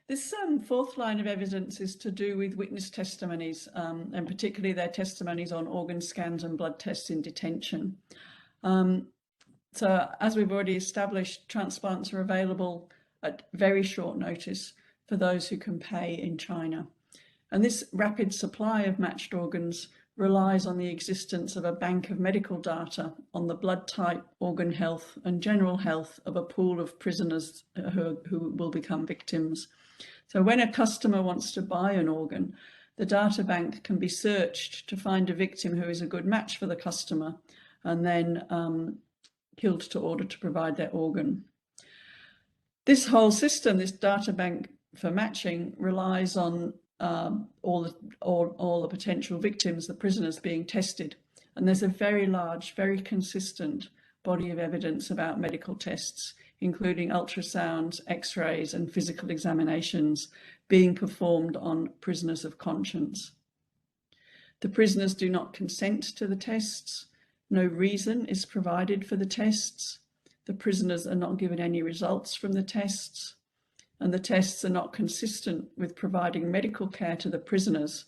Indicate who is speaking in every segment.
Speaker 1: This fourth line of evidence is to do with witness testimonies, and particularly their testimonies on organ scans and blood tests in detention. So as we've already established, transplants are available at very short notice for those who can pay in China. And this rapid supply of matched organs relies on the existence of a bank of medical data on the blood type, organ health and general health of a pool of prisoners who will become victims. So when a customer wants to buy an organ, the data bank can be searched to find a victim who is a good match for the customer and then killed to order to provide their organ. This whole system, this data bank for matching, relies on all the potential victims, the prisoners, being tested. And there's a very large, very consistent body of evidence about medical tests, including ultrasounds, x-rays and physical examinations being performed on prisoners of conscience. The prisoners do not consent to the tests. No reason is provided for the tests. The prisoners are not given any results from the tests, and the tests are not consistent with providing medical care to the prisoners,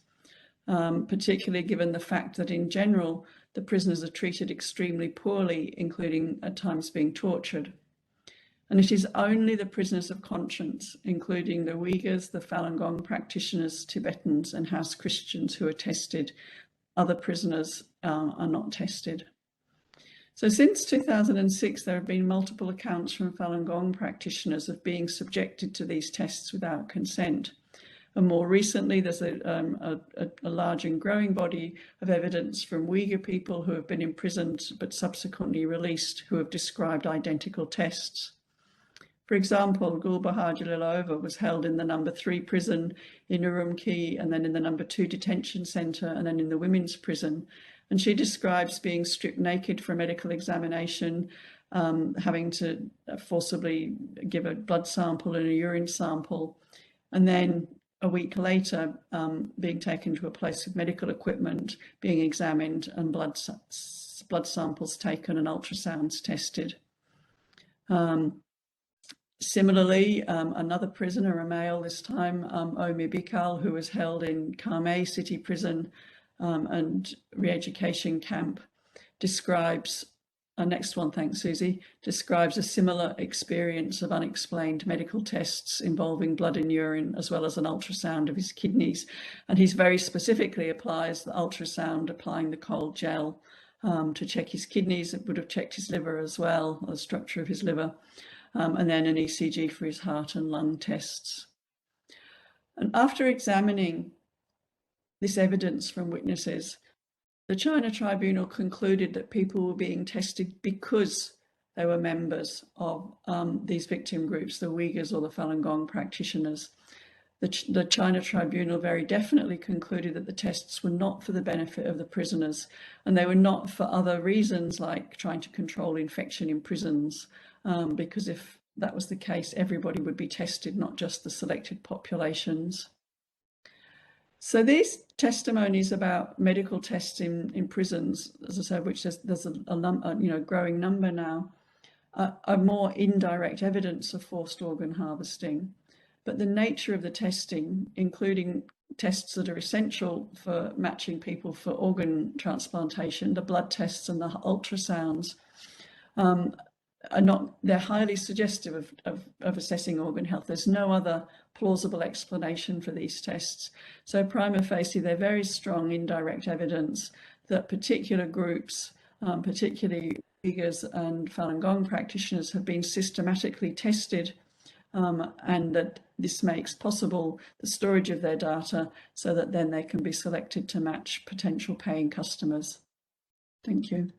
Speaker 1: particularly given the fact that in general, the prisoners are treated extremely poorly, including at times being tortured. And it is only the prisoners of conscience, including the Uyghurs, the Falun Gong practitioners, Tibetans and house Christians, who are tested. Other prisoners are not tested. So since 2006, there have been multiple accounts from Falun Gong practitioners of being subjected to these tests without consent. And more recently, there's a large and growing body of evidence from Uyghur people who have been imprisoned but subsequently released, who have described identical tests. For example, Gulbahar Jalilova was held in the number 3 prison in Urumqi, and then in the number 2 detention centre, and then in the women's prison. And she describes being stripped naked for a medical examination, having to forcibly give a blood sample and a urine sample, and then a week later being taken to a place with medical equipment, being examined and blood samples taken and ultrasounds tested. Similarly, another prisoner, a male this time, Omi Bikal, who was held in Karmay City Prison and re-education camp, describes, next one, thanks Susie, describes a similar experience of unexplained medical tests involving blood and urine, as well as an ultrasound of his kidneys. And he very specifically applies the ultrasound, applying the cold gel to check his kidneys. It would have checked his liver as well, the structure of his liver. And then an ECG for his heart and lung tests. And after examining this evidence from witnesses, the China Tribunal concluded that people were being tested because they were members of these victim groups, the Uyghurs or the Falun Gong practitioners. The China Tribunal very definitely concluded that the tests were not for the benefit of the prisoners, and they were not for other reasons like trying to control infection in prisons. Because if that was the case, everybody would be tested, not just the selected populations. So these testimonies about medical tests in prisons, as I said, which there's a growing number now, are more indirect evidence of forced organ harvesting. But the nature of the testing, including tests that are essential for matching people for organ transplantation, the blood tests and the ultrasounds, they're highly suggestive of assessing organ health. There's no other plausible explanation for these tests. So prima facie, they're very strong indirect evidence that particular groups, particularly Uyghurs and Falun Gong practitioners, have been systematically tested, and that this makes possible the storage of their data so that then they can be selected to match potential paying customers. Thank you.